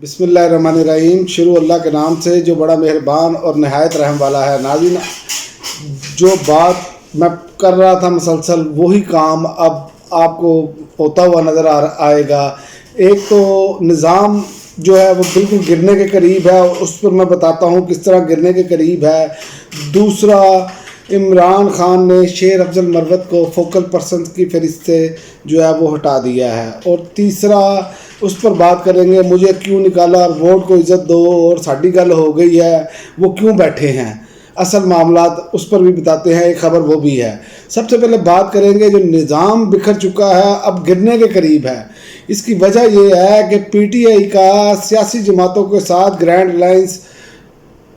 बिस्मिल्लाहिर्रहमानिर्रहीम। शुरू अल्लाह के नाम से जो बड़ा मेहरबान और नहायत रहम वाला है। नाज़रीन, जो बात मैं कर रहा था मुसलसल वही काम अब आपको होता हुआ नज़र आएगा। एक तो निज़ाम जो है वो बिल्कुल गिरने के करीब है, उस पर मैं बताता हूँ किस तरह गिरने के करीब है। दूसरा, इमरान खान ने शेर अफजल मरवत को फोकल पर्सन की फहरिस्त से जो है वो हटा दिया है। और तीसरा, उस पर बात करेंगे मुझे क्यों निकाला, वोट को इज़्ज़त दो और साड़ी गल हो गई है, वो क्यों बैठे हैं, असल मामलात उस पर भी बताते हैं, एक ख़बर वो भी है। सबसे पहले बात करेंगे जो निज़ाम बिखर चुका है, अब गिरने के करीब है। इसकी वजह ये है कि पीटीआई का सियासी जमातों के साथ ग्रैंड अलायंस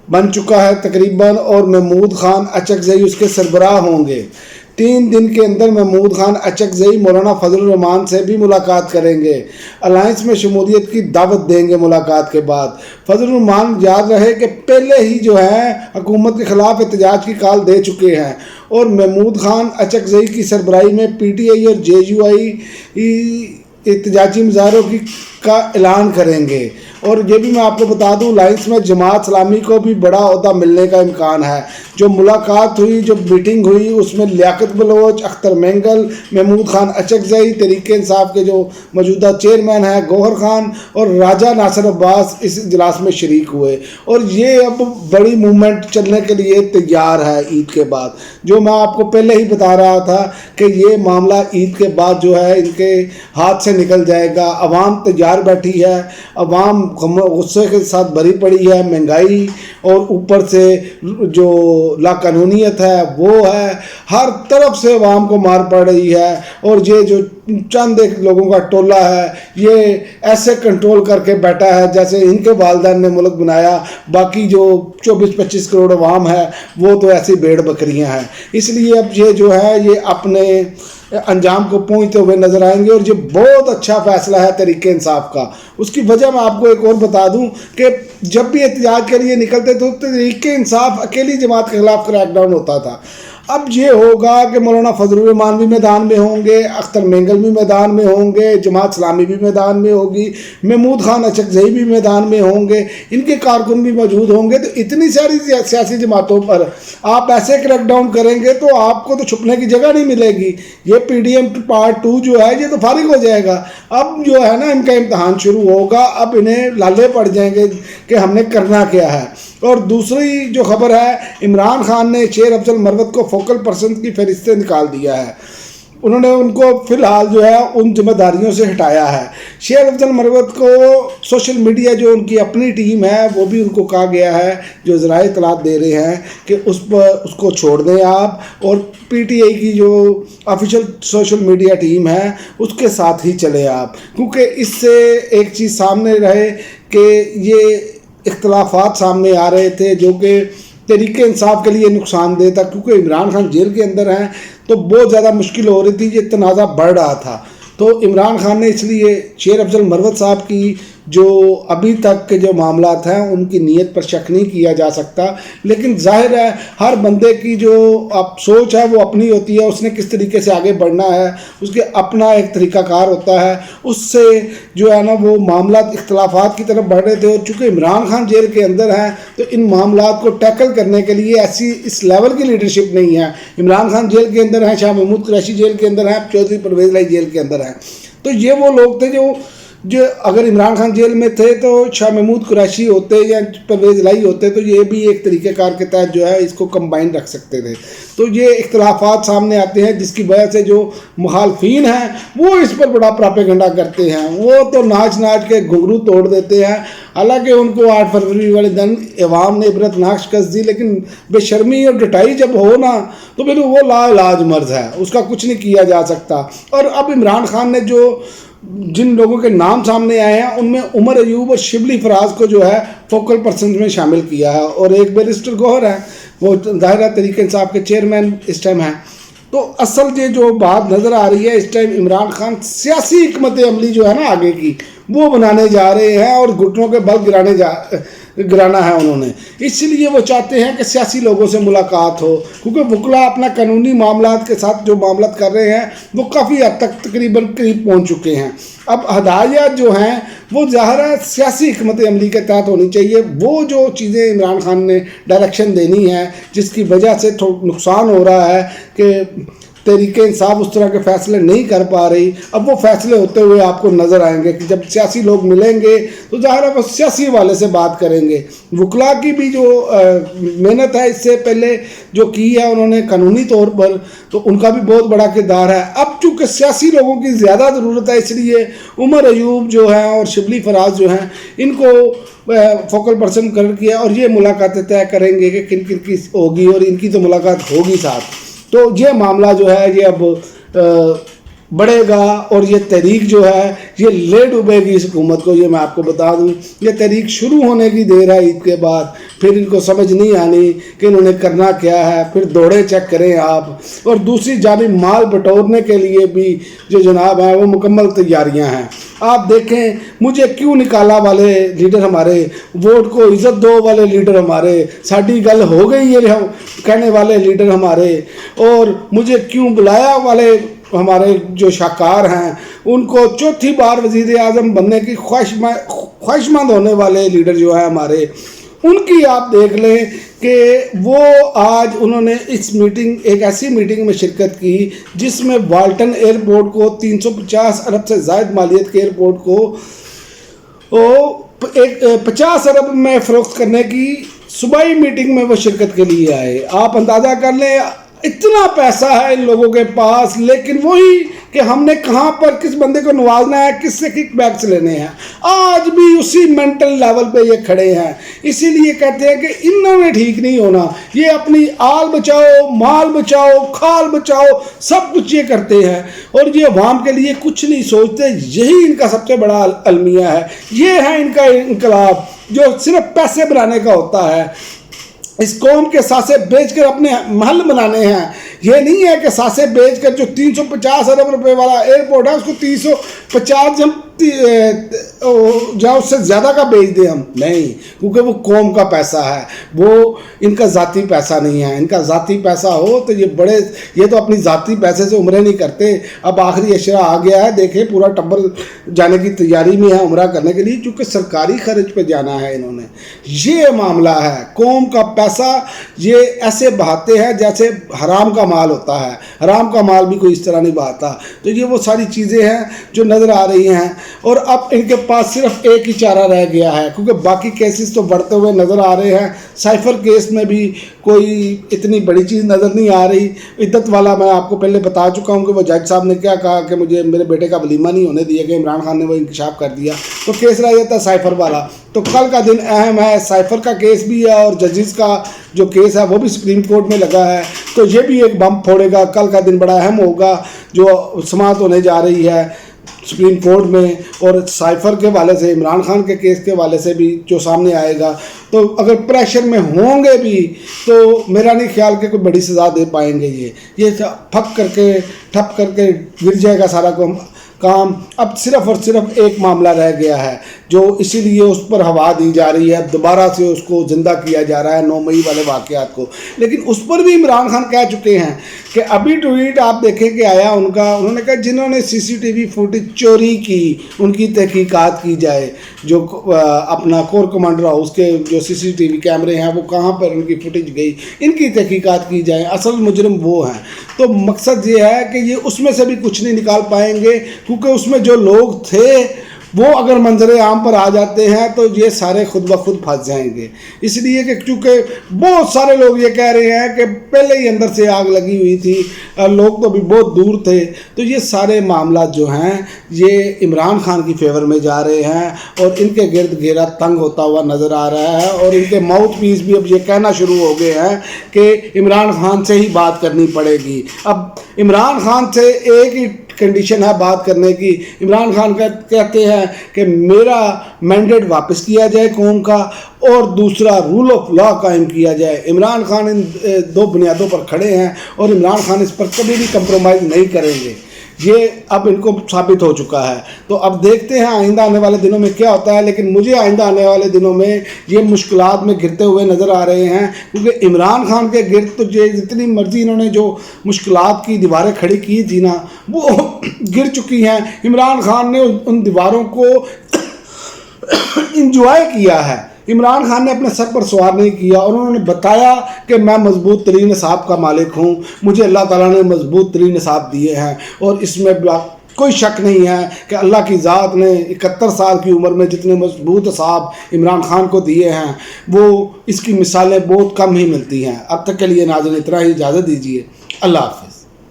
बन चुका है तकरीबन, और महमूद खान अचकज़ई उसके सरबराह होंगे। 3 दिन के अंदर महमूद खान अचकज़ई मौलाना फजल रहमान से भी मुलाकात करेंगे, अलायंस में शमूलियत की दावत देंगे। मुलाकात के बाद फजल रहमान याद रहे कि पहले ही जो है हुकूमत के ख़िलाफ़ एहतजाज की कॉल दे चुके हैं, और महमूद खान अचकज़ई की सरबराही में पीटीआई और जेयूआई एहतजाजी मुजाहरों का ऐलान करेंगे। और ये भी मैं आपको बता दूं, अलायंस में जमात इस्लामी को भी बड़ा ओहदा मिलने का इम्कान है। जो मुलाकात हुई, जो मीटिंग हुई, उसमें लियाकत बलोच, अख्तर मेंगल, महमूद खान अचकज़ई, तहरीक इंसाफ के जो मौजूदा चेयरमैन हैं गौहर खान और राजा नासिर अब्बास इस इजलास में शरीक हुए। और ये अब बड़ी मूवमेंट चलने के लिए तैयार है ईद के बाद। जो मैं आपको पहले ही बता रहा था कि ये मामला ईद के बाद जो है इनके हाथ से निकल जाएगा। अवाम तैयार बैठी है, अवाम गुस्से के साथ भरी पड़ी है। महंगाई और ऊपर से जो लाकानूनियत है वो है, हर तरफ से अवाम को मार पड़ रही है। और ये जो चंद एक लोगों का टोला है ये ऐसे कंट्रोल करके बैठा है जैसे इनके वालिदैन ने मुल्क बनाया, बाकी जो 24-25 करोड़ अवाम है वो तो ऐसी भेड़ बकरियां हैं। इसलिए अब ये जो है ये अपने अंजाम को पहुंचते हुए नजर आएंगे, और ये बहुत अच्छा फैसला है तहरीक इंसाफ का। उसकी वजह मैं आपको एक और बता दूं कि जब भी एहतजाज के लिए निकलते तो तहरीक इंसाफ अकेली जमात के खिलाफ क्रैकडाउन होता था। अब ये होगा कि मौलाना फजल रहमान भी मैदान में होंगे, अख्तर मेंगल भी मैदान में होंगे, जमात इस्लामी भी मैदान में होगी, महमूद खान अचकज़ई भी मैदान में होंगे, इनके कारकुन भी मौजूद होंगे। तो इतनी सारी सियासी जमातों पर आप ऐसे क्रैकडाउन करेंगे तो आपको तो छुपने की जगह नहीं मिलेगी। ये पीडीएम पार्ट 2 जो है ये तो फारिग हो जाएगा। अब जो है ना इनका इम्तहान शुरू होगा, अब इन्हें लाले पड़ जाएंगे कि हमने करना क्या है। और दूसरी जो खबर है, इमरान खान ने शेर अफजल मरवत को फोकल पर्सन की फहरिस्त से निकाल दिया है। उन्होंने उनको फ़िलहाल जो है उन जिम्मेदारियों से हटाया है। शेर अफजल मरवत को सोशल मीडिया जो उनकी अपनी टीम है वो भी उनको कहा गया है, जो ज़राए इत्तलात दे रहे हैं कि उसको छोड़ दें आप, और पीटीआई की जो ऑफिशियल सोशल मीडिया टीम है उसके साथ ही चले आप। क्योंकि इससे एक चीज़ सामने रहे कि ये इख्तलाफात सामने आ रहे थे जो कि तहरीक इंसाफ के लिए नुकसानदेह था, क्योंकि इमरान खान जेल के अंदर हैं तो बहुत ज़्यादा मुश्किल हो रही थी, ये तनाज़ा बढ़ रहा था। तो इमरान खान ने इसलिए शेर अफजल मरवत साहब की जो अभी तक के जो मामलात हैं उनकी नीयत पर शक नहीं किया जा सकता, लेकिन जाहिर है हर बंदे की जो अब सोच है वो अपनी होती है, उसने किस तरीके से आगे बढ़ना है उसके अपना एक तरीक़ाकार होता है। उससे जो है ना वो मामलात इख्तलाफात की तरफ बढ़ रहे थे, और चूँकि इमरान खान जेल के अंदर हैं तो इन मामलात को टैकल करने के लिए ऐसी इस लेवल की लीडरशिप नहीं है। इमरान खान जेल के अंदर हैं, शाह महमूद कुरैशी जेल के अंदर हैं, चौधरी परवेज़ लाई जेल के अंदर हैं। तो ये वो लोग थे जो अगर इमरान खान जेल में थे तो शाह महमूद कुरैशी होते या परवेज़ लाई होते तो ये भी एक तरीक़ेकार के तहत जो है इसको कंबाइन रख सकते थे। तो ये इख्तलाफात सामने आते हैं जिसकी वजह से जो मुखालफीन हैं वो इस पर बड़ा प्रोपेगेंडा करते हैं, वो तो नाच नाच के घुंघरू तोड़ देते हैं। हालांकि उनको 8 फरवरी वाले दिन अवाम ने इबरतनाक शिकस्त दी, लेकिन बेशर्मी और डटाई जब हो ना तो फिर वो लाइलाज मर्ज है, उसका कुछ नहीं किया जा सकता। और अब इमरान खान ने जो जिन लोगों के नाम सामने आए हैं उनमें उमर अयूब और शिबली फराज को जो है फोकल पर्सन में शामिल किया है, और एक बैरिस्टर गौहर है, वो ज़ाहिर तहरीक इंसाफ के चेयरमैन इस टाइम हैं। तो असल ये जो बात नज़र आ रही है इस टाइम, इमरान खान सियासी हिकमत अमली जो है ना आगे की वो बनाने जा रहे हैं और घुटनों के बल गिराने गिराना है उन्होंने। इसलिए वो चाहते हैं कि सियासी लोगों से मुलाकात हो, क्योंकि वकला अपना कानूनी मामलात के साथ जो मामलात कर रहे हैं वो काफ़ी हद तक तकरीबन करीब पहुँच चुके हैं। अब हदायत जो हैं वो ज़ाहिर है सियासी हिकमत अमली के तहत होनी चाहिए। वो जो चीज़ें इमरान खान ने डायरेक्शन देनी है जिसकी वजह से नुकसान हो रहा है कि तहरीक इंसाफ उस तरह के फ़ैसले नहीं कर पा रही, अब वो फ़ैसले होते हुए आपको नज़र आएंगे कि जब सियासी लोग मिलेंगे तो ज़ाहिर है वो सियासी वाले से बात करेंगे। वकला की भी जो मेहनत है इससे पहले जो की है उन्होंने कानूनी तौर पर, तो उनका भी बहुत बड़ा किरदार है। अब चूँकि सियासी लोगों की ज़्यादा ज़रूरत है, इसलिए उमर अयूब जो हैं और शिबली फराज जो हैं इनको फोकल पर्सन कर किया और ये मुलाकातें तय करेंगे कि किन किन की होगी, और इनकी तो मुलाकात होगी साथ। तो ये मामला जो है ये अब बढ़ेगा और ये तहरीक जो है ये ले डूबेगी इस हुकूमत को। ये मैं आपको बता दूं, ये तहरीक शुरू होने की देर है ईद के बाद, फिर इनको समझ नहीं आनी कि इन्होंने करना क्या है, फिर दौड़े चेक करें आप। और दूसरी जानिब माल बटोरने के लिए भी जो जनाब हैं वो मुकम्मल तैयारियां हैं। आप देखें, मुझे क्यों निकाला वाले लीडर हमारे, वोट को इज्जत दो वाले लीडर हमारे, साड़ी गल हो गई है कहने वाले लीडर हमारे, और मुझे क्यों बुलाया वाले हमारे जो शाहकार हैं, उनको चौथी बार वज़ीर आज़म बनने की ख्वाहिशमंद होने वाले लीडर जो हैं हमारे, उनकी आप देख लें कि वो आज उन्होंने इस मीटिंग एक ऐसी मीटिंग में शिरकत की जिसमें वाल्टन एयरपोर्ट को 350 अरब से ज़ायद मालियत के एयरपोर्ट को एक 50 अरब में फ़रोख्त करने की सूबाई मीटिंग में वो शिरकत के लिए आए। आप अंदाज़ा कर लें इतना पैसा है इन लोगों के पास, लेकिन वही कि हमने कहाँ पर किस बंदे को नवाजना है, किससे किक बैक्स लेने हैं, आज भी उसी मेंटल लेवल पे ये खड़े हैं। इसीलिए कहते हैं कि इन्होंने ठीक नहीं होना, ये अपनी आल बचाओ, माल बचाओ, खाल बचाओ, सब कुछ ये करते हैं और ये अवाम के लिए कुछ नहीं सोचते। यही इनका सबसे बड़ा अलमिया है, ये है इनका इनकलाब जो सिर्फ पैसे बनाने का होता है। इस कौम के सासे बेचकर अपने महल बनाने हैं। ये नहीं है कि सासे बेचकर जो 350 अरब रुपए वाला एयरपोर्ट है उसको 350 या उससे ज़्यादा का बेच दें हम, नहीं, क्योंकि वो कौम का पैसा है, वो इनका ज़ाती पैसा नहीं है। इनका ज़ाती पैसा हो तो ये तो अपनी ज़ाती पैसे से उम्रें नहीं करते। अब आखिरी अशरा आ गया है, देखें पूरा टब्बर जाने की तैयारी में है उम्रा करने के लिए, क्योंकि सरकारी खर्च पे जाना है इन्होंने। ये मामला है, कौम का पैसा ये ऐसे बहाते हैं जैसे हराम का माल होता है। हराम का माल भी कोई इस तरह नहीं बहाता। तो ये वो सारी चीज़ें हैं जो नज़र आ रही हैं और अब इनके पास सिर्फ एक ही चारा रह गया है, क्योंकि बाकी केसेस तो बढ़ते हुए नज़र आ रहे हैं। साइफर केस में भी कोई इतनी बड़ी चीज़ नज़र नहीं आ रही। इद्दत वाला मैं आपको पहले बता चुका हूँ कि वो जज साहब ने क्या कहा कि मुझे मेरे बेटे का वलीमा नहीं होने दिया, कि इमरान खान ने वो इंकशाफ कर दिया, तो केस रह जाता है साइफर वाला। तो कल का दिन अहम है, साइफर का केस भी है और जजेस का जो केस है वो भी सुप्रीम कोर्ट में लगा है, तो ये भी एक बम फोड़ेगा। कल का दिन बड़ा अहम होगा जो समाअत होने जा रही है सुप्रीम कोर्ट में, और साइफर के वाले से, इमरान खान के केस के वाले से भी जो सामने आएगा। तो अगर प्रेशर में होंगे भी तो मेरा नहीं ख्याल कि कोई बड़ी सज़ा दे पाएंगे। ये ठप करके गिर जाएगा सारा काम। अब सिर्फ और सिर्फ एक मामला रह गया है जो इसीलिए उस पर हवा दी जा रही है, दोबारा से उसको ज़िंदा किया जा रहा है 9 मई वाले वाक़यात को। लेकिन उस पर भी इमरान खान कह चुके हैं कि अभी ट्वीट आप देखें कि आया उनका, उन्होंने कहा जिन्होंने CCTV फुटेज चोरी की उनकी तहकीकात की जाए। जो अपना कोर कमांडर हाउस के जो CCTV कैमरे हैं वो कहाँ पर उनकी फुटेज गई, इनकी तहकीकात की जाए, असल मुजरिम वो हैं। तो मकसद ये है कि ये उसमें से भी कुछ नहीं निकाल पाएंगे, क्योंकि उसमें जो लोग थे वो अगर मंजर आम पर आ जाते हैं तो ये सारे खुद ब खुद फंस जाएंगे। इसलिए कि चूँकि बहुत सारे लोग ये कह रहे हैं कि पहले ही अंदर से आग लगी हुई थी, लोग तो भी बहुत दूर थे। तो ये सारे मामला जो हैं ये इमरान खान की फेवर में जा रहे हैं और इनके गिर्द घेरा तंग होता हुआ नज़र आ रहा है। और इनके माउथ पीस भी अब ये कहना शुरू हो गए हैं कि इमरान खान से ही बात करनी पड़ेगी। अब इमरान खान से एक ही कंडीशन है बात करने की। इमरान खान कहते हैं कि मेरा मैंडेट वापस किया जाए कौम का, और दूसरा रूल ऑफ लॉ कायम किया जाए। इमरान खान इन दो बुनियादों पर खड़े हैं और इमरान खान इस पर कभी भी कंप्रोमाइज़ नहीं करेंगे। یہ اب ان کو ثابت ہو چکا ہے. تو اب دیکھتے ہیں آئندہ آنے والے دنوں میں کیا ہوتا ہے، لیکن مجھے آئندہ آنے والے دنوں میں یہ مشکلات میں گرتے ہوئے نظر آ رہے ہیں، کیونکہ عمران خان کے گرد تو جتنی مرضی انہوں نے جو مشکلات کی دیواریں کھڑی کی تھی نا وہ گر چکی ہیں. عمران خان نے ان دیواروں کو انجوائے کیا ہے. عمران خان نے اپنے سر پر سوار نہیں کیا، اور انہوں نے بتایا کہ میں مضبوط ترین نصاب کا مالک ہوں، مجھے اللہ تعالیٰ نے مضبوط ترین نصاب دیے ہیں، اور اس میں کوئی شک نہیں ہے کہ اللہ کی ذات نے 71 سال کی عمر میں جتنے مضبوط نصاب عمران خان کو دیے ہیں وہ اس کی مثالیں بہت کم ہی ملتی ہیں. اب تک کے لیے ناظرین اتنا ہی، اجازت دیجیے. اللہ حافظ.